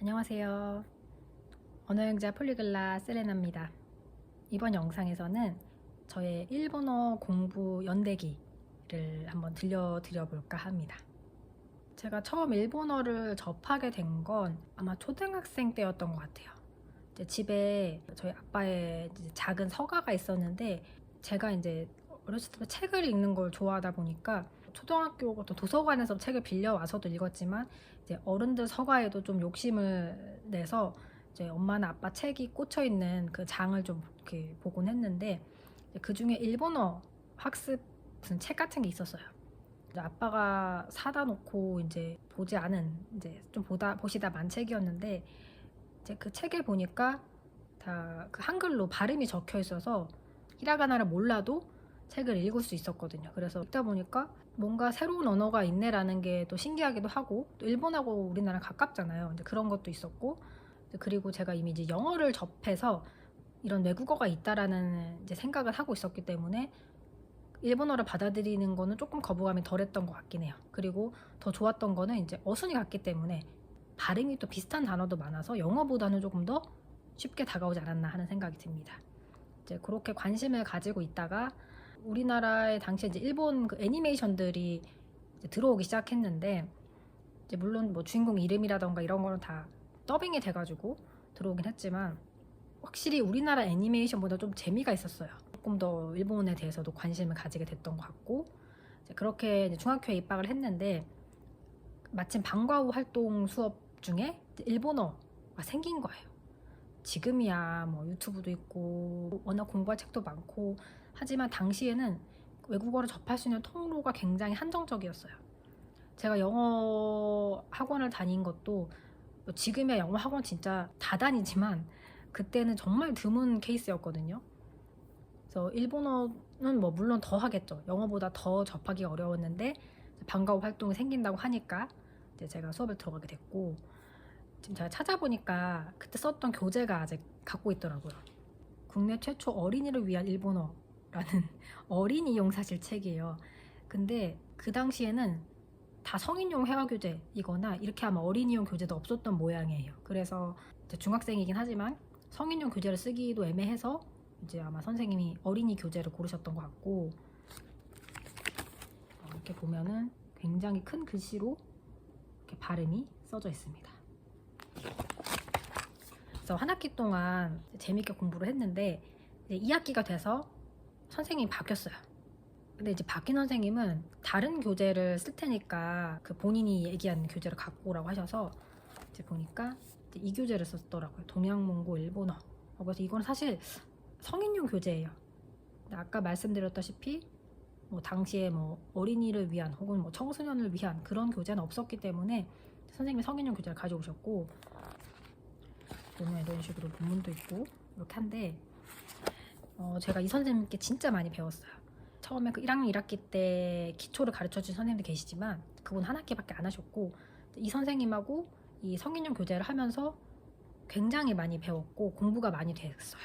안녕하세요. 언어영자 폴리글라 셀레나입니다. 이번 영상에서는 저의 일본어 공부 연대기를 한번 들려드려 볼까 합니다. 제가 처음 일본어를 접하게 된 건 아마 초등학생 때였던 것 같아요. 이제 집에 저희 아빠의 이제 작은 서가가 있었는데, 제가 이제 어렸을 때 책을 읽는 걸 좋아하다 보니까 초등학교 어떤 도서관에서 책을 빌려와서도 읽었지만, 이제 어른들 서가에도 좀 욕심을 내서 이제 엄마나 아빠 책이 꽂혀 있는 그 장을 좀 이렇게 보곤 했는데, 그 중에 일본어 학습 무슨 책 같은 게 있었어요. 이제 아빠가 사다 놓고 이제 보지 않은, 이제 좀 보시다 만 책이었는데, 이제 그 책에 보니까 다 그 한글로 발음이 적혀 있어서 히라가나를 몰라도 책을 읽을 수 있었거든요. 그래서 읽다 보니까 뭔가 새로운 언어가 있네라는 게 또 신기하기도 하고, 또 일본하고 우리나라 가깝잖아요. 이제 그런 것도 있었고, 그리고 제가 이미 이제 영어를 접해서 이런 외국어가 있다라는 이제 생각을 하고 있었기 때문에 일본어를 받아들이는 거는 조금 거부감이 덜했던 것 같긴 해요. 그리고 더 좋았던 거는 이제 어순이 같기 때문에 발음이 또 비슷한 단어도 많아서 영어보다는 조금 더 쉽게 다가오지 않았나 하는 생각이 듭니다. 이제 그렇게 관심을 가지고 있다가 우리나라에 당시에 이제 일본 그 애니메이션들이 이제 들어오기 시작했는데, 이제 물론 뭐 주인공 이름이라던가 이런 거는 다 더빙이 돼가지고 들어오긴 했지만, 확실히 우리나라 애니메이션보다 좀 재미가 있었어요. 조금 더 일본에 대해서도 관심을 가지게 됐던 것 같고, 이제 그렇게 이제 중학교에 입학을 했는데, 마침 방과 후 활동 수업 중에 일본어가 생긴 거예요. 지금이야 뭐 유튜브도 있고 워낙 공부할 책도 많고 하지만, 당시에는 외국어를 접할 수 있는 통로가 굉장히 한정적이었어요. 제가 영어 학원을 다닌 것도, 뭐 지금의 영어 학원 진짜 다 다니지만 그때는 정말 드문 케이스였거든요. 그래서 일본어는 뭐 물론 더 하겠죠. 영어보다 더 접하기 어려웠는데, 방과 후 활동이 생긴다고 하니까 이제 제가 수업을 들어가게 됐고, 지금 제가 찾아보니까 그때 썼던 교재가 아직 갖고 있더라고요. 국내 최초 어린이를 위한 일본어라는 어린이용 사실 책이에요. 근데 그 당시에는 다 성인용 회화 교재이거나 이렇게 하면 어린이용 교재도 없었던 모양이에요. 그래서 이제 중학생이긴 하지만 성인용 교재를 쓰기도 애매해서 이제 아마 선생님이 어린이 교재를 고르셨던 것 같고, 이렇게 보면은 굉장히 큰 글씨로 이렇게 발음이 써져 있습니다. 그래서 한 학기 동안 재밌게 공부를 했는데, 이제 2학기가 돼서 선생님이 바뀌었어요. 근데 이제 바뀐 선생님은 다른 교재를 쓸 테니까 그 본인이 얘기한 교재를 갖고 오라고 하셔서, 이제 보니까 이제 이 교재를 썼더라고요. 동양몽고 일본어. 그래서 이건 사실 성인용 교재예요. 근데 아까 말씀드렸다시피 뭐 당시에 뭐 어린이를 위한 혹은 뭐 청소년을 위한 그런 교재는 없었기 때문에 선생님이 성인용 교재를 가져오셨고, 보면 이런 식으로 논문도 있고 이렇게 한데, 제가 이 선생님께 진짜 많이 배웠어요. 처음에 그 1학년 1학기 때 기초를 가르쳐준 선생님도 계시지만 그분 한 학기밖에 안 하셨고, 이 선생님하고 이 성인용 교재를 하면서 굉장히 많이 배웠고 공부가 많이 됐어요.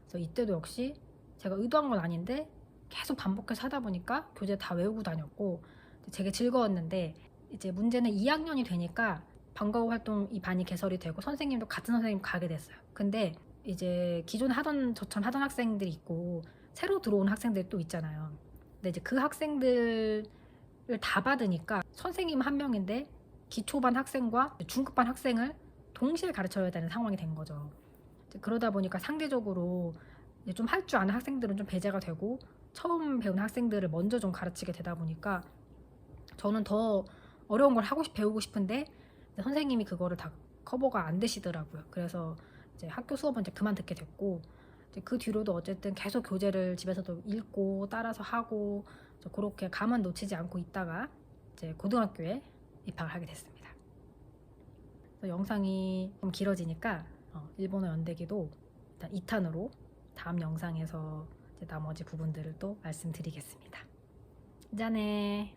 그래서 이때도 역시 제가 의도한 건 아닌데 계속 반복해서 하다 보니까 교재 다 외우고 다녔고 되게 즐거웠는데, 이제 문제는 2학년이 되니까 방과 후 활동 이 반이 개설이 되고 선생님도 같은 선생님 가게 됐어요. 근데 이제 기존에 저처럼 하던 학생들이 있고 새로 들어온 학생들이 또 있잖아요. 근데 이제 그 학생들을 다 받으니까 선생님 한 명인데 기초반 학생과 중급반 학생을 동시에 가르쳐야 되는 상황이 된 거죠. 그러다 보니까 상대적으로 좀 할 줄 아는 학생들은 좀 배제가 되고, 처음 배운 학생들을 먼저 좀 가르치게 되다 보니까 저는 더 어려운 걸 배우고 싶은데 선생님이 그거를 다 커버가 안 되시더라고요. 그래서 이제 학교 수업은 이제 그만 듣게 됐고, 이제 그 뒤로도 어쨌든 계속 교재를 집에서도 읽고 따라서 하고 그렇게 감은 놓치지 않고 있다가 이제 고등학교에 입학을 하게 됐습니다. 그래서 영상이 좀 길어지니까 일본어 연대기도 일단 2탄으로 다음 영상에서 이제 나머지 부분들을 또 말씀드리겠습니다. 짠해.